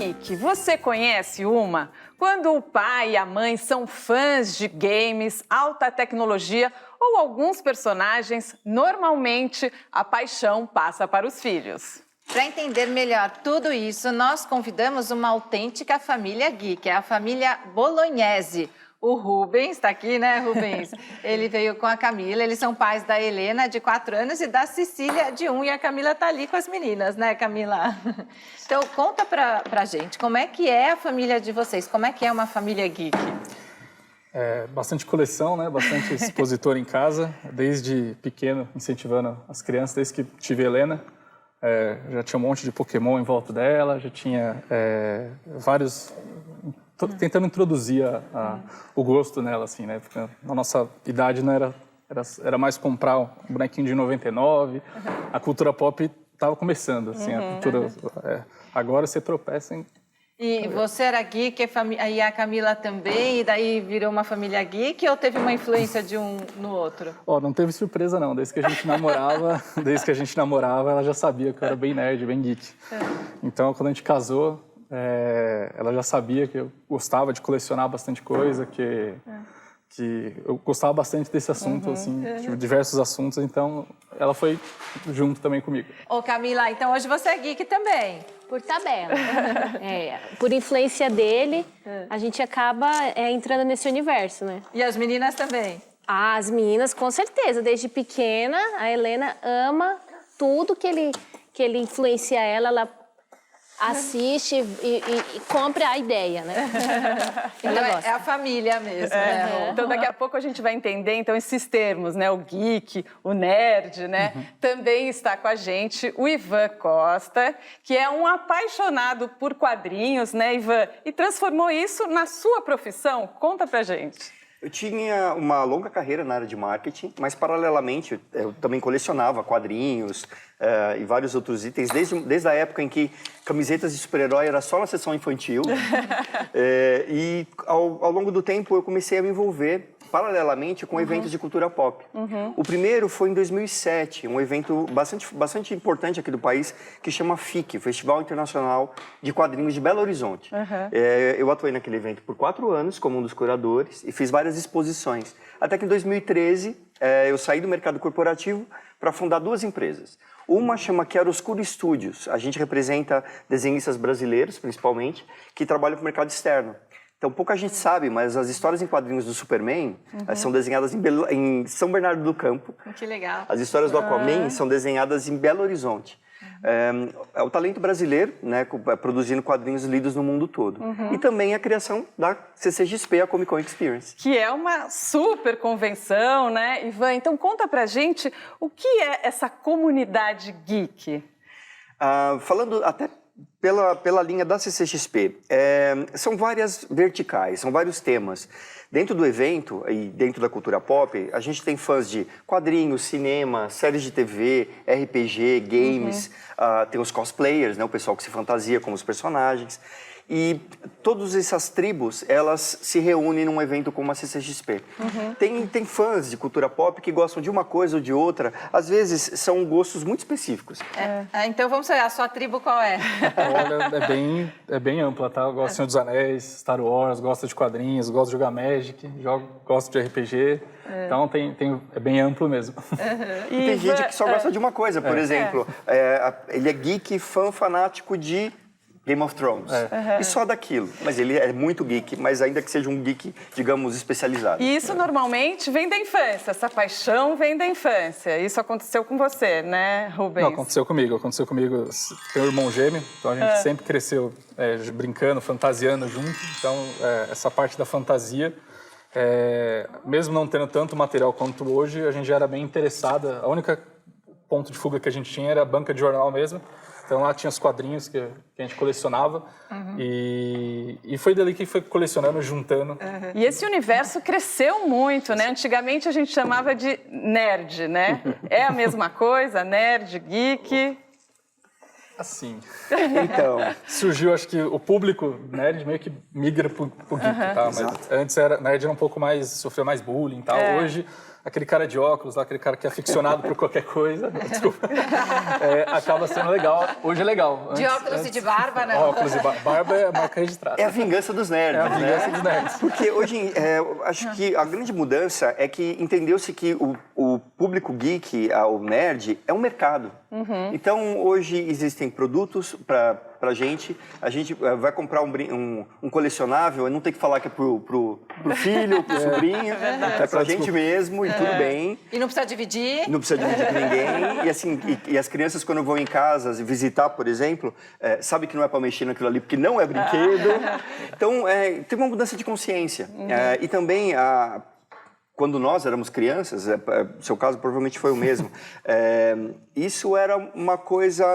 geek, você conhece uma? Quando o pai e a mãe são fãs de games, alta tecnologia ou alguns personagens, normalmente a paixão passa para os filhos. Para entender melhor tudo isso, nós convidamos uma autêntica família geek, a família Bolognese. O Rubens está aqui, né, Rubens? Ele veio com a Camila, eles são pais da Helena, de 4 anos, e da Cecília, de 1, e a Camila está ali com as meninas, né, Camila? Então, conta pra gente, como é que é a família de vocês? Como é que é uma família geek? Bastante coleção, né? Bastante expositor em casa, desde pequeno, incentivando as crianças, desde que tive a Helena. Já tinha um monte de Pokémon em volta dela, já tinha vários... tentando introduzir o gosto nela, assim, né? Porque na nossa idade não era mais comprar um bonequinho de 99, a cultura pop estava começando, assim, a cultura... agora você tropeça em... E você era geek, e a Camila também, e daí virou uma família geek, ou teve uma influência de um no outro? Não teve surpresa não, desde que a gente namorava, ela já sabia que eu era bem nerd, bem geek. Então, quando a gente casou, ela já sabia que eu gostava de colecionar bastante coisa, que eu gostava bastante desse assunto, assim, de diversos assuntos, então ela foi junto também comigo. Ô Camila, então hoje você é geek também? Por tabela. Por influência dele, a gente acaba entrando nesse universo, né? E as meninas também? As meninas, com certeza. Desde pequena, a Helena ama tudo que ele influencia ela assiste e compra a ideia, né? Então é a família mesmo, né? Então daqui a pouco a gente vai entender então esses termos, né? O geek, o nerd, né? Também está com a gente o Ivan Costa, que é um apaixonado por quadrinhos, né, Ivan? E transformou isso na sua profissão. Conta pra gente. Eu tinha uma longa carreira na área de marketing, mas paralelamente eu também colecionava quadrinhos e vários outros itens, desde a época em que camisetas de super-herói era só na seção infantil. E ao longo do tempo eu comecei a me envolver paralelamente com eventos de cultura pop. O primeiro foi em 2007, um evento bastante importante aqui do país, que chama FIC, Festival Internacional de Quadrinhos de Belo Horizonte. Eu atuei naquele evento por 4 anos como um dos curadores e fiz várias exposições. Até que em 2013 eu saí do mercado corporativo para fundar 2 empresas. Uma chama Chiaroscuro Studios. A gente representa desenhistas brasileiros, principalmente, que trabalham para o mercado externo. Então, pouca gente sabe, mas as histórias em quadrinhos do Superman são desenhadas em São Bernardo do Campo. Que legal. As histórias do Aquaman são desenhadas em Belo Horizonte. É o talento brasileiro, né, produzindo quadrinhos lidos no mundo todo. E também a criação da CCXP, a Comic Con Experience. Que é uma super convenção, né, Ivan? Então conta pra gente o que é essa comunidade geek. Falando até pela linha da CCXP, são várias verticais, são vários temas. Dentro do evento e dentro da cultura pop, a gente tem fãs de quadrinhos, cinema, séries de TV, RPG, games, tem os cosplayers, né, o pessoal que se fantasia como os personagens. E todas essas tribos, elas se reúnem num evento como a CCXP. Tem fãs de cultura pop que gostam de uma coisa ou de outra. Às vezes, são gostos muito específicos. Então, vamos saber, a sua tribo qual é? Olha, é bem ampla, tá? Eu gosto de Senhor dos Anéis, Star Wars, gosto de quadrinhos, gosto de jogar Magic, gosto de RPG. Então, é bem amplo mesmo. E tem gente que só gosta de uma coisa. Por exemplo, ele é geek, fã fanático de Game of Thrones. E só daquilo. Mas ele é muito geek, mas ainda que seja um geek, digamos, especializado. E isso normalmente vem da infância, essa paixão vem da infância. Isso aconteceu com você, né, Rubens? Não, aconteceu comigo. Tenho um irmão gêmeo, então a gente sempre cresceu brincando, fantasiando junto. Então, essa parte da fantasia, mesmo não tendo tanto material quanto hoje, a gente já era bem interessada. A única ponto de fuga que a gente tinha era a banca de jornal mesmo. Então lá tinha os quadrinhos que a gente colecionava e foi dali que foi colecionando, juntando. E esse universo cresceu muito, né? Antigamente a gente chamava de nerd, né? É a mesma coisa, nerd, geek? Assim. Então, surgiu, acho que o público nerd meio que migra pro geek, tá? Mas antes nerd era um pouco mais, sofreu mais bullying e tal. Hoje aquele cara de óculos, lá, aquele cara que é aficionado por qualquer coisa, desculpa, acaba sendo legal. Hoje é legal. De óculos e de barba, não. Óculos e barba é a marca registrada. É a vingança dos nerds, É a vingança dos nerds. Porque hoje, acho que a grande mudança é que entendeu-se que o público geek, o nerd, é um mercado. Então, hoje existem produtos pra gente. A gente vai comprar um colecionável e não tem que falar que é pro filho, pro sobrinho. É pra gente mesmo e tudo bem. E não precisa dividir. Não precisa dividir com ninguém. E assim, e as crianças, quando vão em casa visitar, por exemplo, sabe que não é para mexer naquilo ali, porque não é brinquedo. Então, tem uma mudança de consciência. E também, quando nós éramos crianças, seu caso provavelmente foi o mesmo, isso era uma coisa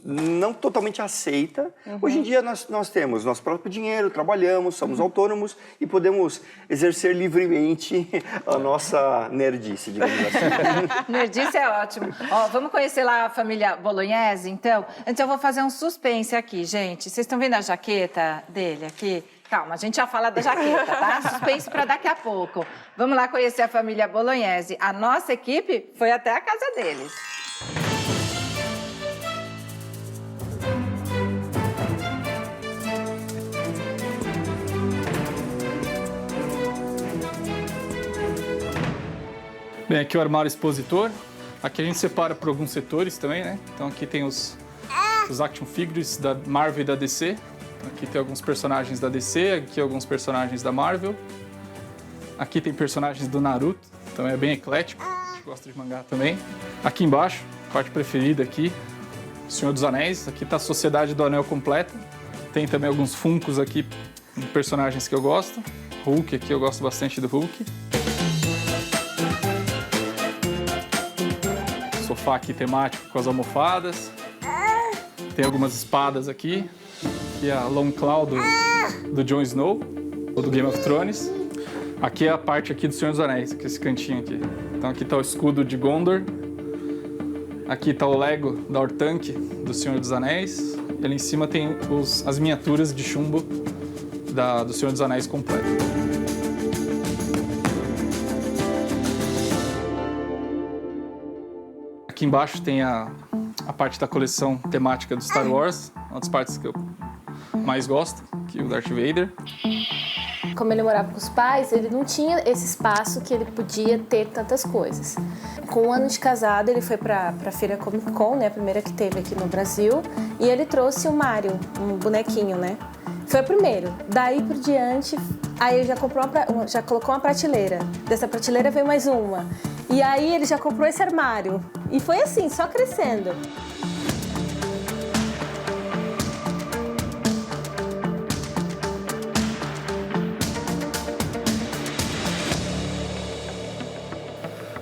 não totalmente aceita. Hoje em dia nós temos nosso próprio dinheiro, trabalhamos, somos autônomos e podemos exercer livremente a nossa nerdice, digamos assim. Nerdice é ótimo. Ó, vamos conhecer lá a família Bolognese, então? Antes eu vou fazer um suspense aqui, gente. Vocês estão vendo a jaqueta dele aqui? Calma, a gente já fala da jaqueta, tá? Suspense para daqui a pouco. Vamos lá conhecer a família Bolognese. A nossa equipe foi até a casa deles. Bem, aqui é o armário expositor. Aqui a gente separa por alguns setores também, né? Então aqui tem os action figures da Marvel e da DC. Aqui tem alguns personagens da DC, aqui alguns personagens da Marvel. Aqui tem personagens do Naruto, então é bem eclético. A gente gosta de mangá também. Aqui embaixo, parte preferida aqui, Senhor dos Anéis. Aqui está a Sociedade do Anel completa. Tem também alguns Funkos aqui de personagens que eu gosto. Hulk, aqui eu gosto bastante do Hulk. Sofá aqui temático com as almofadas. Tem algumas espadas aqui. Aqui é a Long Claw do Jon Snow, ou do Game of Thrones. Aqui é a parte aqui do Senhor dos Anéis, que é esse cantinho aqui. Então aqui está o escudo de Gondor. Aqui está o Lego da Orthanc do Senhor dos Anéis. E ali em cima tem as miniaturas de chumbo do Senhor dos Anéis completo. Aqui embaixo tem a parte da coleção temática do Star Wars, uma das partes que eu mais gosto, que é o Darth Vader. Como ele morava com os pais, ele não tinha esse espaço que ele podia ter tantas coisas. Com 1 ano de casado, ele foi para a Feira Comic Con, né, a primeira que teve aqui no Brasil, e ele trouxe o Mario, um bonequinho, né? Foi o primeiro. Daí por diante, aí ele já colocou uma prateleira. Dessa prateleira veio mais uma. E aí ele já comprou esse armário. E foi assim, só crescendo.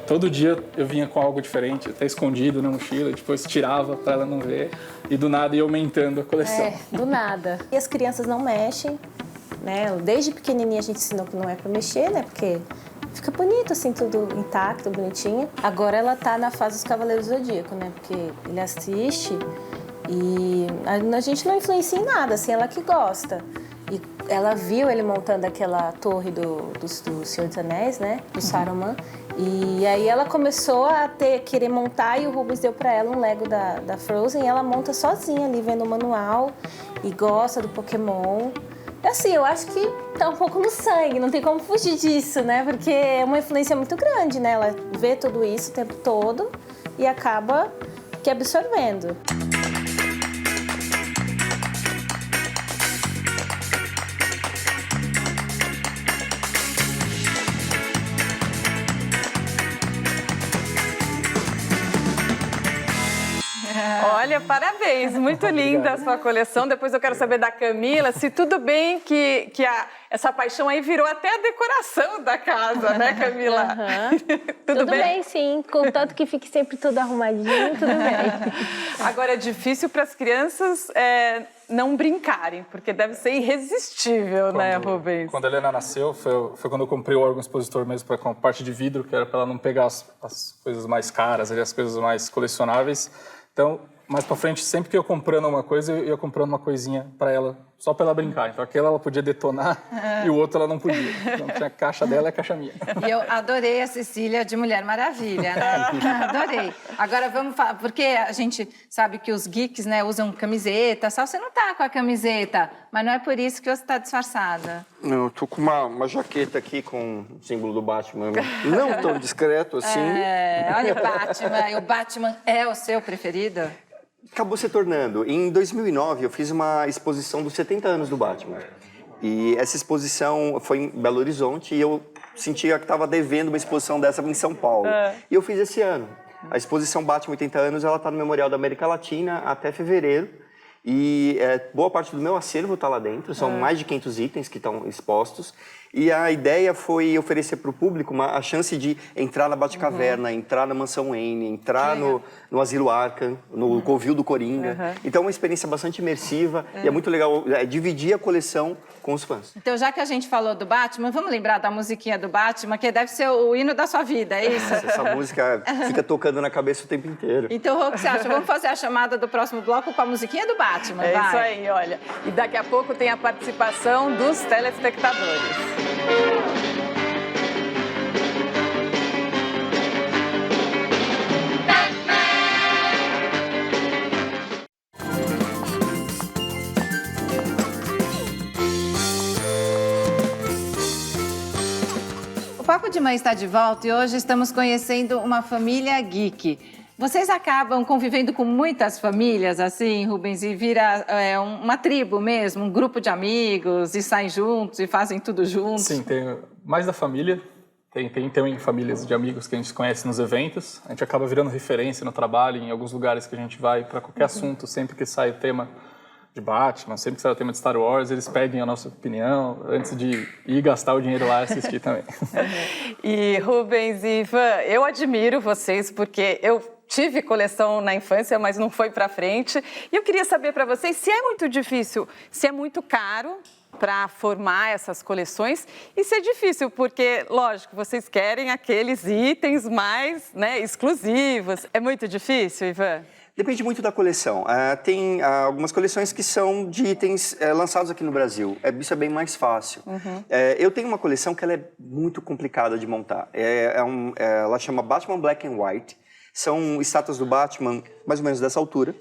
Todo dia eu vinha com algo diferente, até escondido na mochila, depois tirava para ela não ver e do nada ia aumentando a coleção. Do nada. E as crianças não mexem, né? Desde pequenininha a gente ensinou que não é para mexer, né? Porque fica bonito assim, tudo intacto, bonitinho. Agora ela tá na fase dos Cavaleiros do Zodíaco, né? Porque ele assiste e a gente não influencia em nada, assim, ela que gosta. E ela viu ele montando aquela torre do Senhor dos Anéis, né? Do Saruman. E aí ela começou a querer montar e o Rubens deu para ela um Lego da Frozen e ela monta sozinha ali, vendo o manual e gosta do Pokémon. Assim, eu acho que tá um pouco no sangue, não tem como fugir disso, né? Porque é uma influência muito grande, né? Ela vê tudo isso o tempo todo e acaba que absorvendo. Olha, parabéns, muito linda a sua coleção. Depois eu quero saber da Camila, se tudo bem que essa paixão aí virou até a decoração da casa, né, Camila? Tudo bem, sim. Contanto que fique sempre tudo arrumadinho, tudo bem. Agora, é difícil para as crianças não brincarem, porque deve ser irresistível, né, Rubens? Quando a Helena nasceu, foi quando eu comprei o órgão expositor mesmo com a parte de vidro, que era para ela não pegar as coisas mais caras, as coisas mais colecionáveis. Então, mais pra frente, sempre que eu comprando uma coisa, eu ia comprando uma coisinha para ela só para ela brincar. Então aquela ela podia detonar e o outro ela não podia. Então tinha a caixa dela e a caixa minha. E eu adorei a Cecília de Mulher Maravilha, né? Adorei. Agora vamos falar, porque a gente sabe que os geeks, né, usam camiseta, só você não tá com a camiseta, mas não é por isso que você tá disfarçada. Não, eu tô com uma jaqueta aqui com o símbolo do Batman. Não tão discreto assim. Olha o Batman é o seu preferido? Acabou se tornando. Em 2009, eu fiz uma exposição dos 70 anos do Batman. E essa exposição foi em Belo Horizonte e eu sentia que estava devendo uma exposição dessa em São Paulo. E eu fiz esse ano. A exposição Batman 80 anos, ela está no Memorial da América Latina até fevereiro. E boa parte do meu acervo está lá dentro, são mais de 500 itens que estão expostos. E a ideia foi oferecer para o público a chance de entrar na Batcaverna, entrar na Mansão Wayne, entrar no Asilo Arkham, no Covil do Coringa. Então é uma experiência bastante imersiva e é muito legal dividir a coleção com os fãs. Então, já que a gente falou do Batman, vamos lembrar da musiquinha do Batman, que deve ser o hino da sua vida, é isso? Essa música fica tocando na cabeça o tempo inteiro. Então, Rô, o que você acha? Vamos fazer a chamada do próximo bloco com a musiquinha do Batman, É vai. isso aí, olha. E daqui a pouco tem a participação dos telespectadores. O Papo de Mãe está de volta e hoje estamos conhecendo uma família geek. Vocês acabam convivendo com muitas famílias, assim, Rubens, e vira uma tribo mesmo, um grupo de amigos, e saem juntos e fazem tudo juntos? Sim, tem mais da família. Tem também famílias de amigos que a gente conhece nos eventos. A gente acaba virando referência no trabalho, em alguns lugares que a gente vai, para qualquer assunto, sempre que sai o tema de Batman, sempre que sai o tema de Star Wars, eles pedem a nossa opinião antes de ir gastar o dinheiro lá e assistir também. E Rubens e Ivan, eu admiro vocês porque eu tive coleção na infância, mas não foi para frente. E eu queria saber para vocês se é muito difícil, se é muito caro para formar essas coleções e se é difícil, porque, lógico, vocês querem aqueles itens mais, né, exclusivos. É muito difícil, Ivan? Depende muito da coleção. Tem algumas coleções que são de itens lançados aqui no Brasil. Isso é bem mais fácil. Eu tenho uma coleção que ela é muito complicada de montar. Ela chama Batman Black and White. São estátuas do Batman, mais ou menos dessa altura,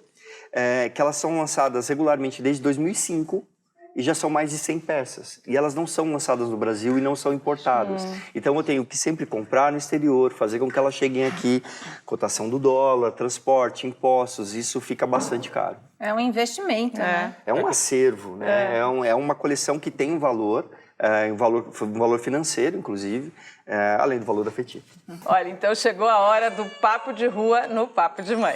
que elas são lançadas regularmente desde 2005 e já são mais de 100 peças. E elas não são lançadas no Brasil e não são importadas. Então eu tenho que sempre comprar no exterior, fazer com que elas cheguem aqui, cotação do dólar, transporte, impostos, isso fica bastante caro. É um investimento, né? É um acervo, né? É uma coleção que tem um valor financeiro, inclusive, além do valor afetivo. Olha, então chegou a hora do Papo de Rua no Papo de Mãe.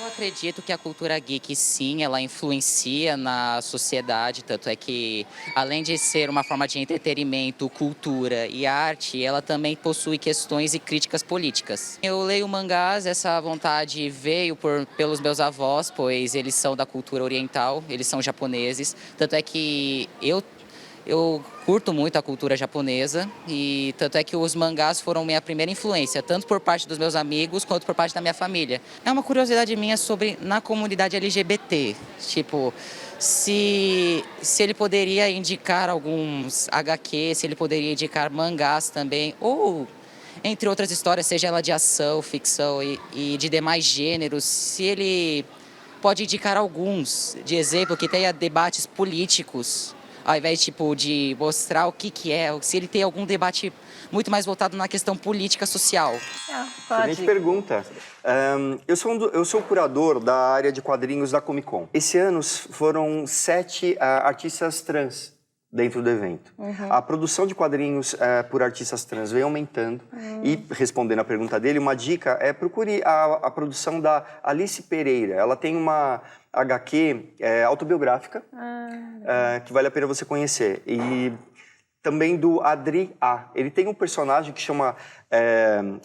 Eu acredito que a cultura geek, sim, ela influencia na sociedade, tanto é que, além de ser uma forma de entretenimento, cultura e arte, ela também possui questões e críticas políticas. Eu leio mangás, essa vontade veio pelos meus avós, pois eles são da cultura oriental, eles são japoneses, tanto é que eu curto muito a cultura japonesa e tanto é que os mangás foram minha primeira influência, tanto por parte dos meus amigos quanto por parte da minha família. É uma curiosidade minha sobre na comunidade LGBT, tipo, se ele poderia indicar alguns HQ, se ele poderia indicar mangás também, ou entre outras histórias, seja ela de ação, ficção e de demais gêneros, se ele pode indicar alguns, de exemplo, que tenha debates políticos, ao invés de mostrar o que é, se ele tem algum debate muito mais voltado na questão política social. Excelente pergunta. Eu sou o curador da área de quadrinhos da Comic Con. Esse ano foram 7 artistas trans dentro do evento. A produção de quadrinhos por artistas trans vem aumentando. E, respondendo a pergunta dele, uma dica é procure a produção da Alice Pereira. Ela tem uma HQ autobiográfica que vale a pena você conhecer. E também do Adri A. Ele tem um personagem que chama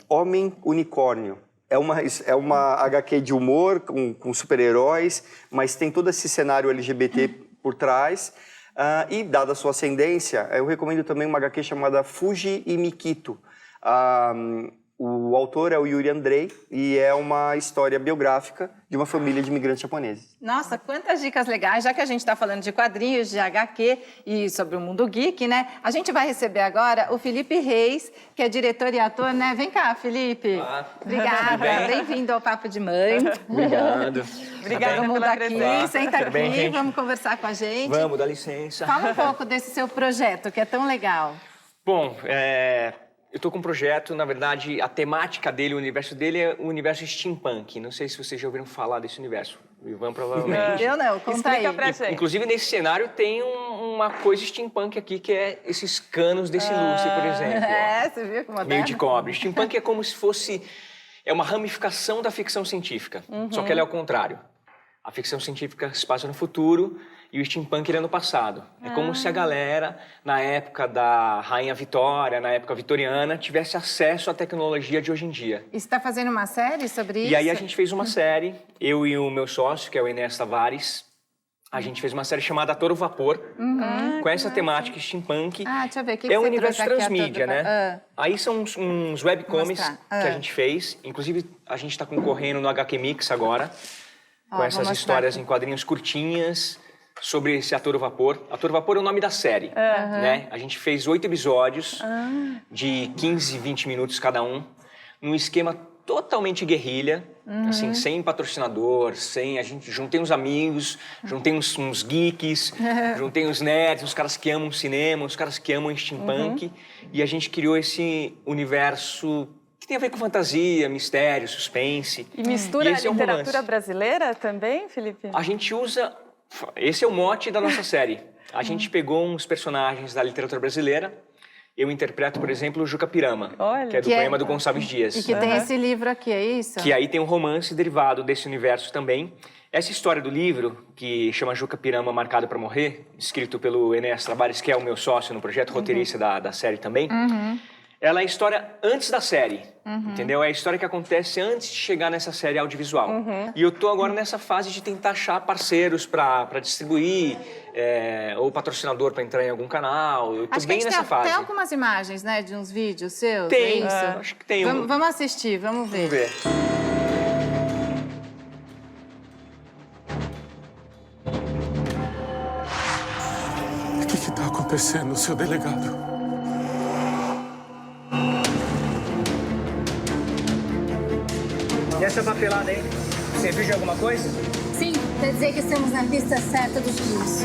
Homem Unicórnio. É uma HQ de humor com super-heróis, mas tem todo esse cenário LGBT por trás. E, dada a sua ascendência, eu recomendo também uma HQ chamada Fuji e Mikito. O autor é o Yuri Andrei e é uma história biográfica de uma família de imigrantes japoneses. Nossa, quantas dicas legais, já que a gente está falando de quadrinhos, de HQ e sobre o mundo geek, né? A gente vai receber agora o Felipe Reis, que é diretor e ator, né? Vem cá, Felipe. Olá. Obrigada, bem-vindo ao Papo de Mãe. Obrigado. Obrigada Todo mundo pela aqui, presença. senta Tudo bem, aqui, gente? vamos conversar com a gente. Vamos, dá licença. Fala um pouco desse seu projeto, que é tão legal. Bom, eu estou com um projeto, na verdade, a temática dele, o universo dele é o universo steampunk. Não sei se vocês já ouviram falar desse universo. O Ivan provavelmente. Eu não, conta aí. Explica pra gente. Inclusive, nesse cenário tem uma coisa steampunk aqui, que é esses canos desse lustre, por exemplo. É, você viu que moderno? Meio de cobre. Steampunk é como se fosse... É uma ramificação da ficção científica, só que ela é ao contrário. A ficção científica se passa no futuro e o steampunk ele é no passado. É como se a galera, na época da Rainha Vitória, na época vitoriana, tivesse acesso à tecnologia de hoje em dia. E você está fazendo uma série sobre isso? E aí a gente fez uma série, eu e o meu sócio, que é o Enéas Tavares, a gente fez uma série chamada A Todo Vapor, com essa temática steampunk. Ah, deixa eu ver, o que É um você universo trouxe aqui, transmídia, a todo né? Aí são uns webcomics Mostrar. que a gente fez. Inclusive, a gente está concorrendo no HQ Mix agora, Ó, com vou essas mostrar histórias aqui. em quadrinhos curtinhas sobre esse A Todo Vapor. A Todo Vapor é o nome da série, né? A gente fez 8 episódios de 15, 20 minutos cada um, num esquema totalmente guerrilha, assim, sem patrocinador, sem... A gente juntei uns amigos, juntei uns geeks, juntei uns nerds, uns caras que amam cinema, uns caras que amam steampunk, e a gente criou esse universo que tem a ver com fantasia, mistério, suspense. E mistura E a esse é um literatura romance. brasileira também, Felipe? A gente usa... Esse é o mote da nossa série. A gente pegou uns personagens da literatura brasileira. Eu interpreto, por exemplo, o Juca Pirama, Olha. que é do Que é- poema do Gonçalves Dias. E que tem esse livro aqui, é isso? Que aí tem um romance derivado desse universo também. Essa história do livro, que chama Juca Pirama Marcado para Morrer, escrito pelo Enéas Tavares, que é o meu sócio no projeto, roteirista da série também, ela é a história antes da série, entendeu? É a história que acontece antes de chegar nessa série audiovisual. E eu tô agora nessa fase de tentar achar parceiros para distribuir, ou patrocinador para entrar em algum canal. Eu tô Acho que a bem gente nessa tem fase. até algumas imagens, né, de uns vídeos seus, Tem, é isso? acho que tem. Vamos assistir, vamos ver. Vamos ver. O que está acontecendo, seu delegado? E essa papelada aí? Serviu de alguma coisa? Sim, quer dizer que estamos na pista certa dos crimes.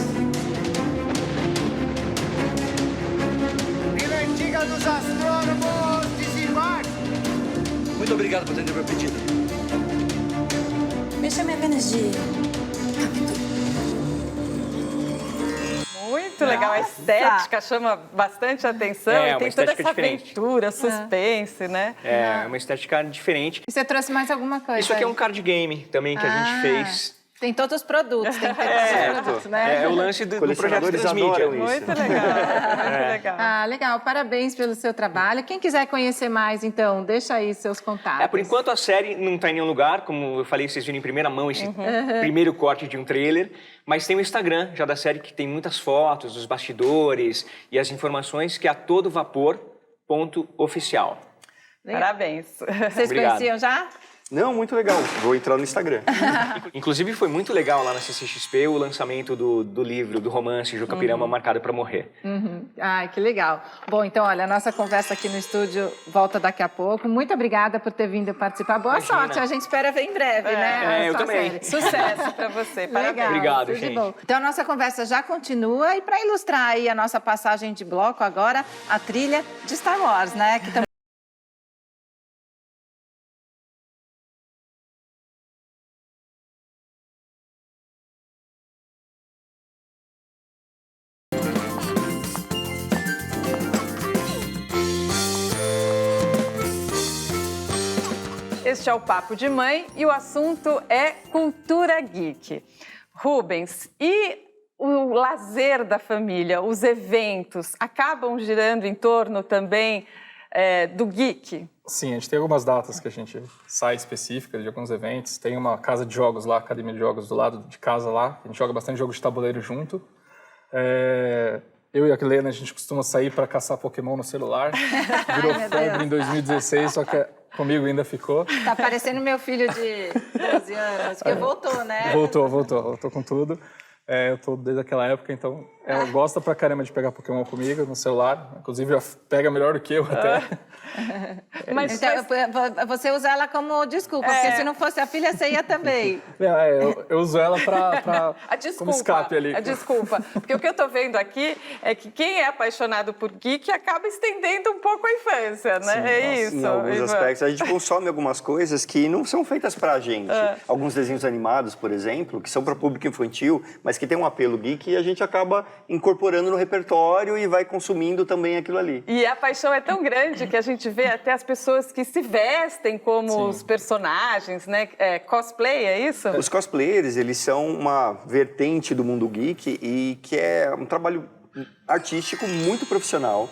Vila Antiga dos Astrônomos, desembarque! Muito obrigado por atender meu pedido. Me chame apenas de Muito legal, a estética chama bastante atenção É, e uma tem toda estética essa diferente. aventura, suspense, né? É uma estética diferente. E você trouxe mais alguma coisa? Isso aqui é aí? um card game também que a gente fez. Tem todos os produtos, tem todos os produtos, né? É o lance do projeto Colecionadores Transmídia. adoram isso. Muito legal, muito legal. Ah, legal. Parabéns pelo seu trabalho. Quem quiser conhecer mais, então, deixa aí seus contatos. Por enquanto a série não está em nenhum lugar, como eu falei, vocês viram em primeira mão esse primeiro corte de um trailer, mas tem o Instagram já da série que tem muitas fotos dos bastidores e as informações, que é atodovapor.oficial. Parabéns. Vocês Obrigado. conheciam já? Não, muito legal. Vou entrar no Instagram. Inclusive foi muito legal lá na CCXP o lançamento do livro, do romance Juca Pirama Marcado para Morrer. Ai, que legal. Bom, então, olha, a nossa conversa aqui no estúdio volta daqui a pouco. Muito obrigada por ter vindo participar. Boa Imagina. sorte. A gente espera ver em breve, né? a eu sua também. série. Sucesso para você, parabéns. Legal, Obrigado, tudo de gente. bom. Então, a nossa conversa já continua. E para ilustrar aí a nossa passagem de bloco agora, a trilha de Star Wars, né? Que também... Este é o Papo de Mãe e o assunto é cultura geek. Rubens, e o lazer da família, os eventos, acabam girando em torno também do geek? Sim, a gente tem algumas datas que a gente sai específicas de alguns eventos. Tem uma casa de jogos lá, academia de jogos do lado de casa lá. A gente joga bastante jogo de tabuleiro junto. Eu e a Helena, a gente costuma sair para caçar Pokémon no celular. Virou febre em 2016, só que Comigo ainda ficou. Tá parecendo meu filho de 12 anos, que voltou, né? Voltou com tudo. Eu tô desde aquela época, então ela gosta pra caramba de pegar Pokémon comigo no celular. Inclusive, já pega melhor do que eu até. Então, você usa ela como desculpa, porque se não fosse a filha, você ia também. Eu uso ela como escape ali. A desculpa. Porque o que eu tô vendo aqui é que quem é apaixonado por geek acaba estendendo um pouco a infância, né? Sim, isso. Em alguns aspectos. A gente consome algumas coisas que não são feitas pra gente. Alguns desenhos animados, por exemplo, que são para público infantil, mas que tem um apelo geek e a gente acaba incorporando no repertório e vai consumindo também aquilo ali. E a paixão é tão grande que a gente vê até as pessoas que se vestem como os personagens, né? Cosplay, é isso? Os cosplayers, eles são uma vertente do mundo geek e que é um trabalho artístico muito profissional.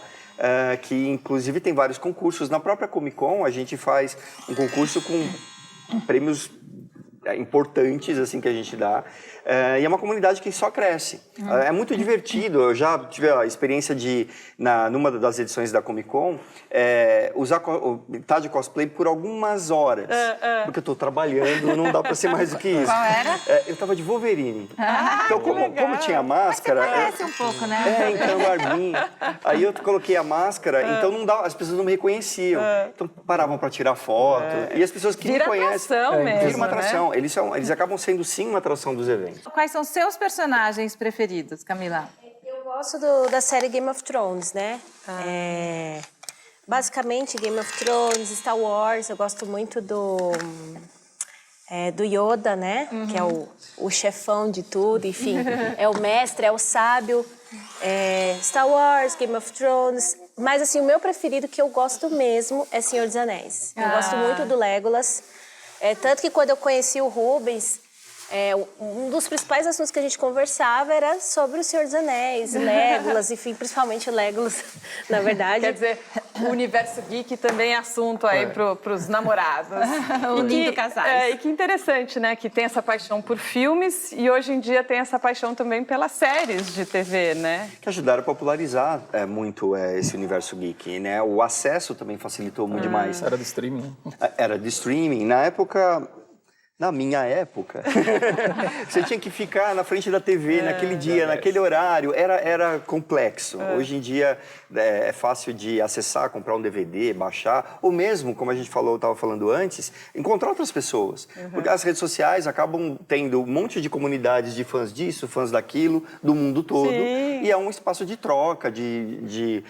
Que inclusive tem vários concursos. Na própria Comic Con a gente faz um concurso com prêmios importantes assim que a gente dá. E é uma comunidade que só cresce. É muito divertido. Eu já tive a experiência de, numa das edições da Comic Con, estar de cosplay por algumas horas. Porque eu tô trabalhando, não dá para ser mais do que isso. Qual era? Eu tava de Wolverine. Então, como tinha máscara... Mas você parece um pouco, né? Então, barbinha. Aí eu coloquei a máscara, então não dá, as pessoas não me reconheciam. Então paravam para tirar foto. E as pessoas que me conhecem... Atração mesmo, vira uma atração. Né? Eles acabam sendo, sim, uma atração dos eventos. Quais são seus personagens preferidos, Camila? Eu gosto da série Game of Thrones, né? Basicamente, Game of Thrones, Star Wars, eu gosto muito do Yoda, né? Que é o chefão de tudo, enfim. É o mestre, é o sábio. Star Wars, Game of Thrones. Mas, assim, o meu preferido, que eu gosto mesmo, é Senhor dos Anéis. Eu gosto muito do Legolas. Tanto que quando eu conheci o Rubens... um dos principais assuntos que a gente conversava era sobre o Senhor dos Anéis, Legolas, enfim, principalmente o Legolas, na verdade. Quer dizer, o universo geek também é assunto aí para os namorados. Unindo casais. E que interessante, né? Que tem essa paixão por filmes e hoje em dia tem essa paixão também pelas séries de TV, né? Que ajudaram a popularizar muito esse universo geek, né? O acesso também facilitou muito demais. Era do streaming. Era de streaming. Na minha época, você tinha que ficar na frente da TV naquele dia, naquele horário, era complexo. Hoje em dia é fácil de acessar, comprar um DVD, baixar, ou mesmo, como a gente estava falando antes, encontrar outras pessoas. Porque as redes sociais acabam tendo um monte de comunidades de fãs disso, fãs daquilo, do mundo todo. Sim. E é um espaço de troca, de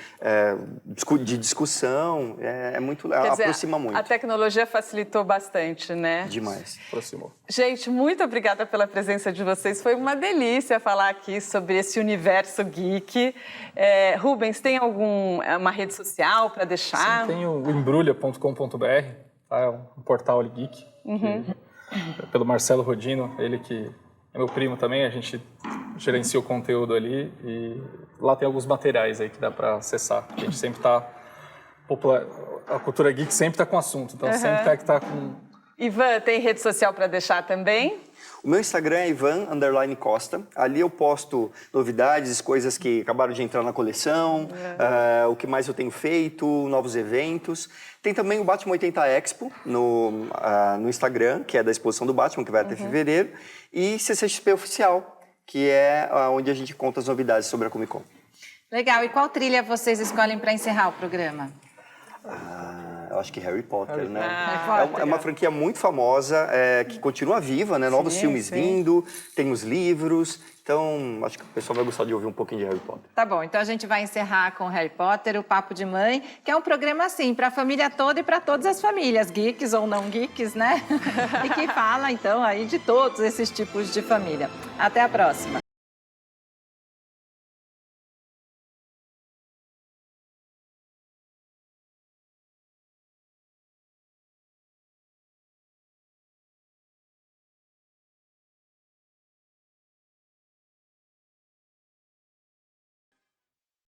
discussão, aproxima muito. A tecnologia facilitou bastante, né? Demais. Gente, muito obrigada pela presença de vocês. Foi uma delícia falar aqui sobre esse universo geek. Rubens, tem uma rede social para deixar? Sim, tem o embrulha.com.br, tá? É um portal geek, pelo Marcelo Rodino, ele que é meu primo também, a gente gerencia o conteúdo ali e lá tem alguns materiais aí que dá para acessar. A gente sempre está... A cultura geek sempre está com assunto, então sempre tem que estar com... Ivan, tem rede social para deixar também? O meu Instagram é Ivan_Costa. Ali eu posto novidades, coisas que acabaram de entrar na coleção, o que mais eu tenho feito, novos eventos. Tem também o Batman 80 Expo no Instagram, que é da exposição do Batman, que vai até fevereiro. E CCXP Oficial, que é onde a gente conta as novidades sobre a Comic Con. Legal. E qual trilha vocês escolhem para encerrar o programa? Eu acho que Harry Potter, né? É uma franquia muito famosa, que continua viva, né? Novos filmes vindo, tem os livros. Então, acho que o pessoal vai gostar de ouvir um pouquinho de Harry Potter. Tá bom, então a gente vai encerrar com Harry Potter, o Papo de Mãe, que é um programa, assim, para a família toda e para todas as famílias, geeks ou não geeks, né? E que fala, então, aí de todos esses tipos de família. Até a próxima.